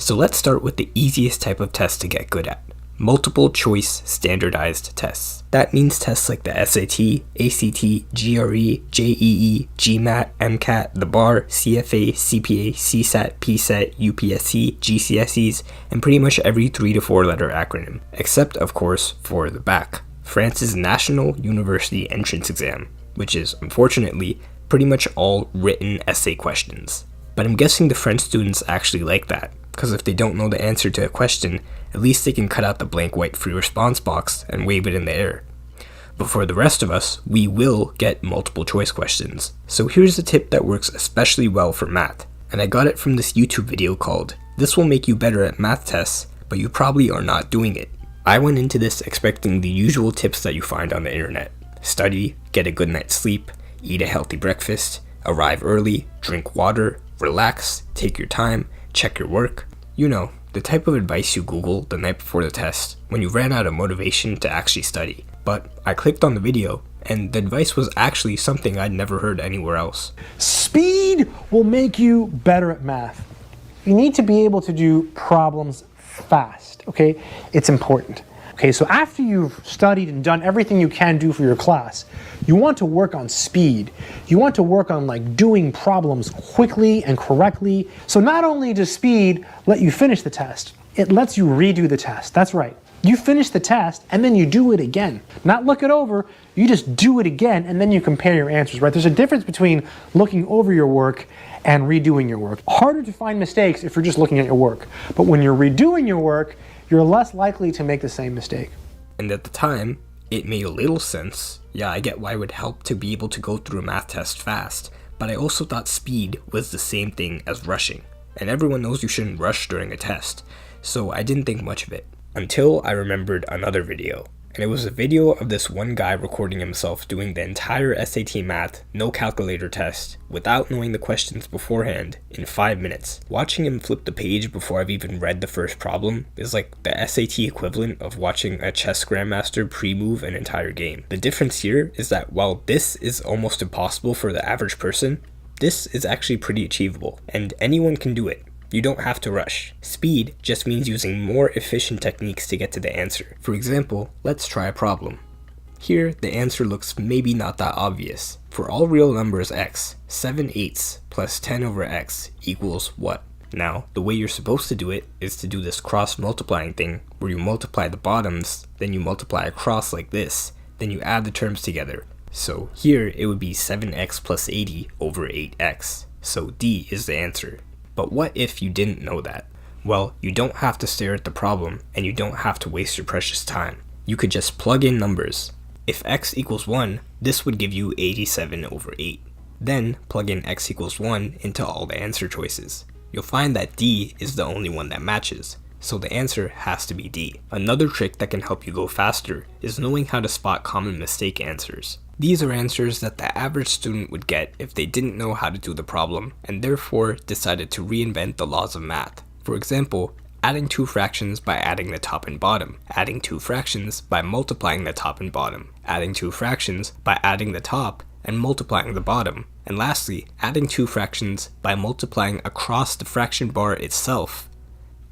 So let's start with the easiest type of test to get good at. Multiple choice standardized tests. That means tests like the SAT, ACT, GRE, JEE, GMAT, MCAT, the BAR, CFA, CPA, CSAT, PSAT, UPSC, GCSEs, and pretty much every 3 to 4 letter acronym, except of course for the BAC, France's National University Entrance Exam, which is unfortunately pretty much all written essay questions. But I'm guessing the French students actually like that, because if they don't know the answer to a question, at least they can cut out the blank white free response box and wave it in the air. But for the rest of us, we will get multiple choice questions. So here's a tip that works especially well for math, and I got it from this YouTube video called "This Will Make You Better at Math Tests, but You Probably Are Not Doing It." I went into this expecting the usual tips that you find on the internet. Study, get a good night's sleep, eat a healthy breakfast, arrive early, drink water, relax, take your time, check your work. You know, the type of advice you Google the night before the test when you ran out of motivation to actually study. But I clicked on the video, and the advice was actually something I'd never heard anywhere else. Speed will make you better at math. You need to be able to do problems fast, okay? It's important. Okay, so after you've studied and done everything you can do for your class, you want to work on speed. You want to work on doing problems quickly and correctly. So not only does speed let you finish the test, it lets you redo the test. That's right. You finish the test and then you do it again. Not look it over, you just do it again and then you compare your answers, right? There's a difference between looking over your work and redoing your work. Harder to find mistakes if you're just looking at your work. But when you're redoing your work, you're less likely to make the same mistake. And at the time, it made a little sense. Yeah, I get why it would help to be able to go through a math test fast, but I also thought speed was the same thing as rushing. And everyone knows you shouldn't rush during a test, so I didn't think much of it. Until I remembered another video. And it was a video of this one guy recording himself doing the entire SAT math, no calculator test, without knowing the questions beforehand, in 5 minutes. Watching him flip the page before I've even read the first problem is like the SAT equivalent of watching a chess grandmaster pre-move an entire game. The difference here is that while this is almost impossible for the average person, this is actually pretty achievable, and anyone can do it. You don't have to rush. Speed just means using more efficient techniques to get to the answer. For example, let's try a problem. Here, the answer looks maybe not that obvious. For all real numbers x, 7/8 plus 10 over x equals what? Now, the way you're supposed to do it is to do this cross-multiplying thing, where you multiply the bottoms, then you multiply across like this, then you add the terms together. So here, it would be 7x plus 80 over 8x. So D is the answer. But what if you didn't know that? Well, you don't have to stare at the problem, and you don't have to waste your precious time. You could just plug in numbers. If x equals 1, this would give you 87 over 8. Then, plug in x equals 1 into all the answer choices. You'll find that D is the only one that matches, so the answer has to be D. Another trick that can help you go faster is knowing how to spot common mistake answers. These are answers that the average student would get if they didn't know how to do the problem, and therefore decided to reinvent the laws of math. For example, adding two fractions by adding the top and bottom, adding two fractions by multiplying the top and bottom, adding two fractions by adding the top and multiplying the bottom, and lastly, adding two fractions by multiplying across the fraction bar itself,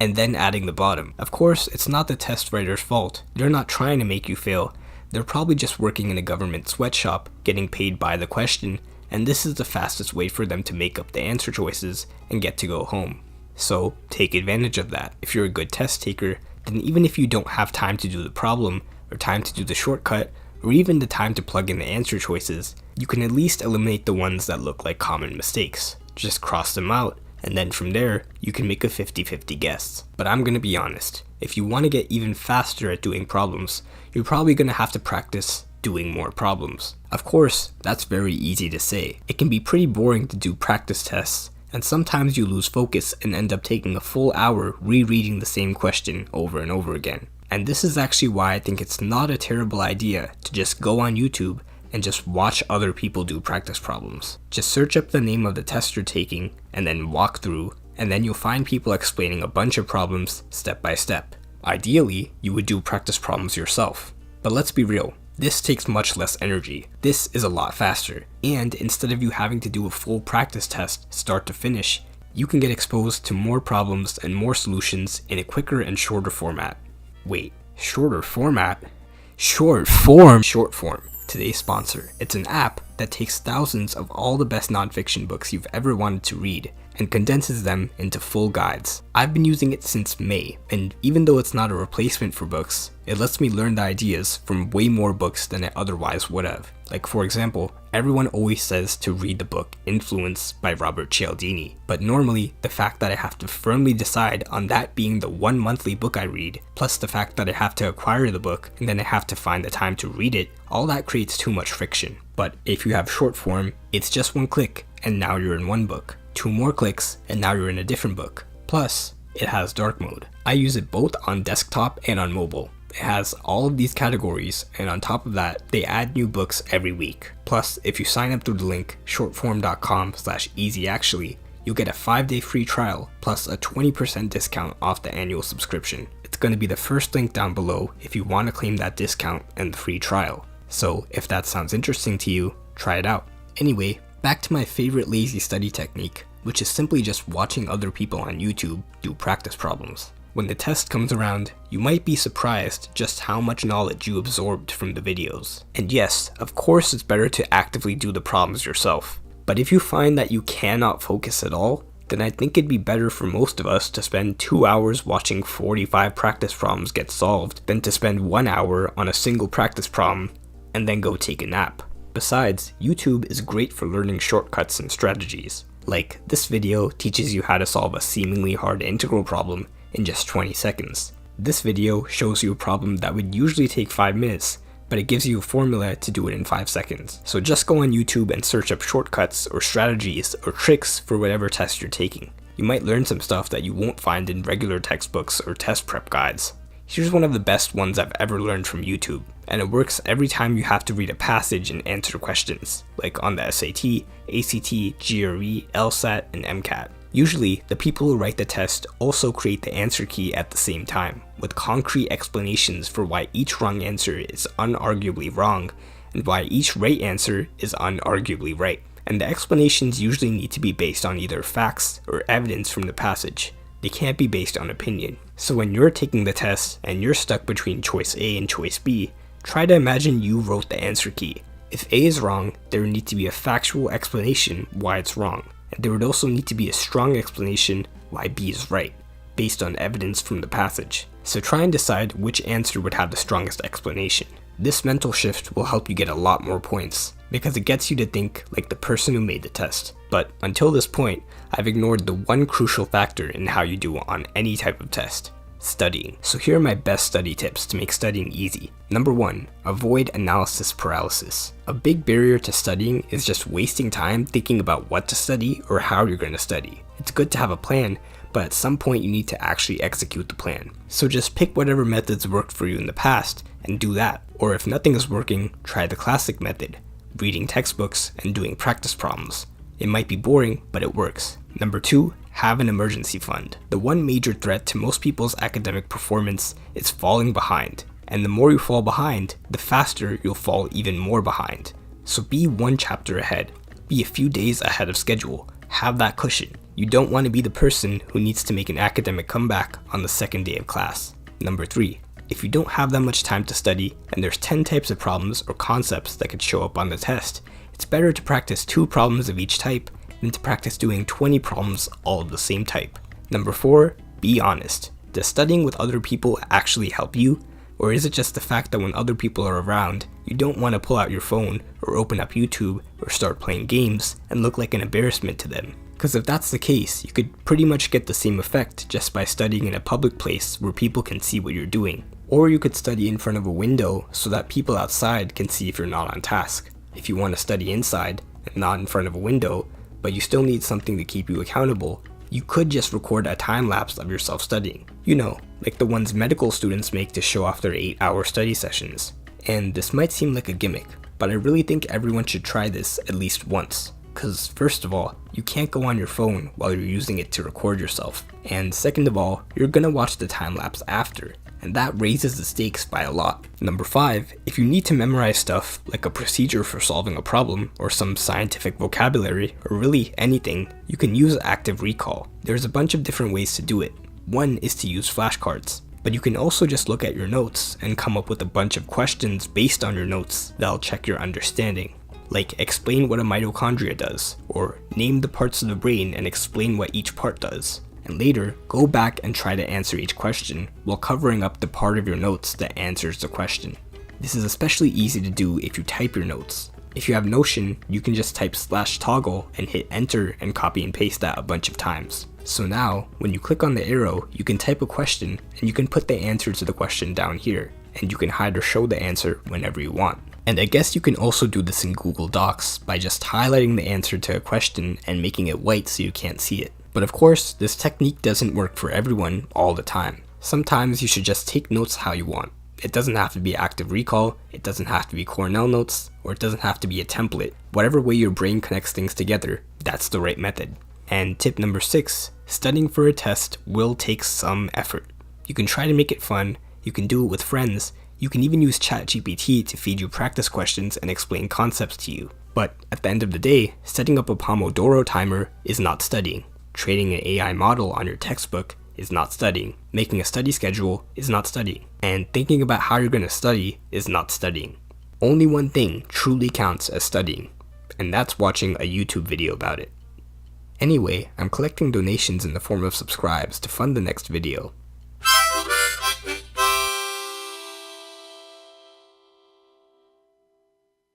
and then adding the bottom. Of course, it's not the test writer's fault. They're not trying to make you fail. They're probably just working in a government sweatshop, getting paid by the question, and this is the fastest way for them to make up the answer choices and get to go home. So take advantage of that. If you're a good test taker, then even if you don't have time to do the problem, or time to do the shortcut, or even the time to plug in the answer choices, you can at least eliminate the ones that look like common mistakes. Just cross them out, and then from there, you can make a 50-50 guess. But I'm gonna be honest, if you want to get even faster at doing problems, you're probably gonna have to practice doing more problems. Of course, that's very easy to say. It can be pretty boring to do practice tests, and sometimes you lose focus and end up taking a full hour rereading the same question over and over again. And this is actually why I think it's not a terrible idea to just go on YouTube and just watch other people do practice problems. Just search up the name of the test you're taking and then walk through, and then you'll find people explaining a bunch of problems step by step. Ideally, you would do practice problems yourself. But let's be real, this takes much less energy. This is a lot faster, and instead of you having to do a full practice test start to finish, you can get exposed to more problems and more solutions in a quicker and shorter format. Wait, shorter format? Short form! Short form. Today's sponsor. It's an app that takes thousands of all the best nonfiction books you've ever wanted to read and condenses them into full guides. I've been using it since May, and even though it's not a replacement for books, it lets me learn the ideas from way more books than I otherwise would have. Like, for example, everyone always says to read the book Influence by Robert Cialdini, but normally the fact that I have to firmly decide on that being the one monthly book I read, plus the fact that I have to acquire the book and then I have to find the time to read it, all that creates too much friction. But if you have short form, it's just one click and now you're in one book. 2 more clicks and now you're in a different book. Plus, it has dark mode. I use it both on desktop and on mobile. It has all of these categories, and on top of that, they add new books every week. Plus, if you sign up through the link shortform.com/easyactually, you'll get a 5-day free trial plus a 20% discount off the annual subscription. It's going to be the first link down below if you want to claim that discount and the free trial. So if that sounds interesting to you, try it out. Anyway, back to my favorite lazy study technique, which is simply just watching other people on YouTube do practice problems. When the test comes around, you might be surprised just how much knowledge you absorbed from the videos. And yes, of course it's better to actively do the problems yourself. But if you find that you cannot focus at all, then I think it'd be better for most of us to spend 2 hours watching 45 practice problems get solved than to spend 1 hour on a single practice problem and then go take a nap. Besides, YouTube is great for learning shortcuts and strategies. Like, this video teaches you how to solve a seemingly hard integral problem in just 20 seconds. This video shows you a problem that would usually take 5 minutes, but it gives you a formula to do it in 5 seconds. So just go on YouTube and search up shortcuts or strategies or tricks for whatever test you're taking. You might learn some stuff that you won't find in regular textbooks or test prep guides. Here's one of the best ones I've ever learned from YouTube, and it works every time you have to read a passage and answer questions, like on the SAT, ACT, GRE, LSAT, and MCAT. Usually, the people who write the test also create the answer key at the same time, with concrete explanations for why each wrong answer is unarguably wrong, and why each right answer is unarguably right. And the explanations usually need to be based on either facts or evidence from the passage. They can't be based on opinion. So when you're taking the test and you're stuck between choice A and choice B, try to imagine you wrote the answer key. If A is wrong, there would need to be a factual explanation why it's wrong. And there would also need to be a strong explanation why B is right, based on evidence from the passage. So try and decide which answer would have the strongest explanation. This mental shift will help you get a lot more points, because it gets you to think like the person who made the test. But until this point, I've ignored the one crucial factor in how you do on any type of test: studying. So here are my best study tips to make studying easy. Number 1, avoid analysis paralysis. A big barrier to studying is just wasting time thinking about what to study or how you're going to study. It's good to have a plan, but at some point you need to actually execute the plan. So just pick whatever methods worked for you in the past and do that. Or if nothing is working, try the classic method: reading textbooks and doing practice problems. It might be boring, but it works. Number 2, have an emergency fund. The one major threat to most people's academic performance is falling behind. And the more you fall behind, the faster you'll fall even more behind. So be one chapter ahead. Be a few days ahead of schedule. Have that cushion. You don't want to be the person who needs to make an academic comeback on the second day of class. Number 3, if you don't have that much time to study and there's 10 types of problems or concepts that could show up on the test, it's better to practice 2 problems of each type than to practice doing 20 problems all of the same type. Number 4, be honest. Does studying with other people actually help you? Or is it just the fact that when other people are around, you don't want to pull out your phone or open up YouTube or start playing games and look like an embarrassment to them? Because if that's the case, you could pretty much get the same effect just by studying in a public place where people can see what you're doing. Or you could study in front of a window so that people outside can see if you're not on task. If you want to study inside and not in front of a window, but you still need something to keep you accountable, you could just record a time lapse of yourself studying. You know, like the ones medical students make to show off their 8-hour study sessions. And this might seem like a gimmick, but I really think everyone should try this at least once. Because first of all, you can't go on your phone while you're using it to record yourself. And second of all, you're gonna watch the time lapse after, and that raises the stakes by a lot. Number 5, if you need to memorize stuff like a procedure for solving a problem, or some scientific vocabulary, or really anything, you can use active recall. There's a bunch of different ways to do it. One is to use flashcards, but you can also just look at your notes and come up with a bunch of questions based on your notes that'll check your understanding. Like, explain what a mitochondria does, or name the parts of the brain and explain what each part does. And later, go back and try to answer each question while covering up the part of your notes that answers the question. This is especially easy to do if you type your notes. If you have Notion, you can just type /toggle and hit enter and copy and paste that a bunch of times. So now, when you click on the arrow, you can type a question and you can put the answer to the question down here, and you can hide or show the answer whenever you want. And I guess you can also do this in Google Docs by just highlighting the answer to a question and making it white so you can't see it. But of course, this technique doesn't work for everyone all the time. Sometimes you should just take notes how you want. It doesn't have to be active recall, it doesn't have to be Cornell notes, or it doesn't have to be a template. Whatever way your brain connects things together, that's the right method. And tip number 6, studying for a test will take some effort. You can try to make it fun, you can do it with friends, you can even use ChatGPT to feed you practice questions and explain concepts to you. But at the end of the day, setting up a Pomodoro timer is not studying. Training an AI model on your textbook is not studying. Making a study schedule is not studying. And thinking about how you're going to study is not studying. Only one thing truly counts as studying, and that's watching a YouTube video about it. Anyway, I'm collecting donations in the form of subscribes to fund the next video.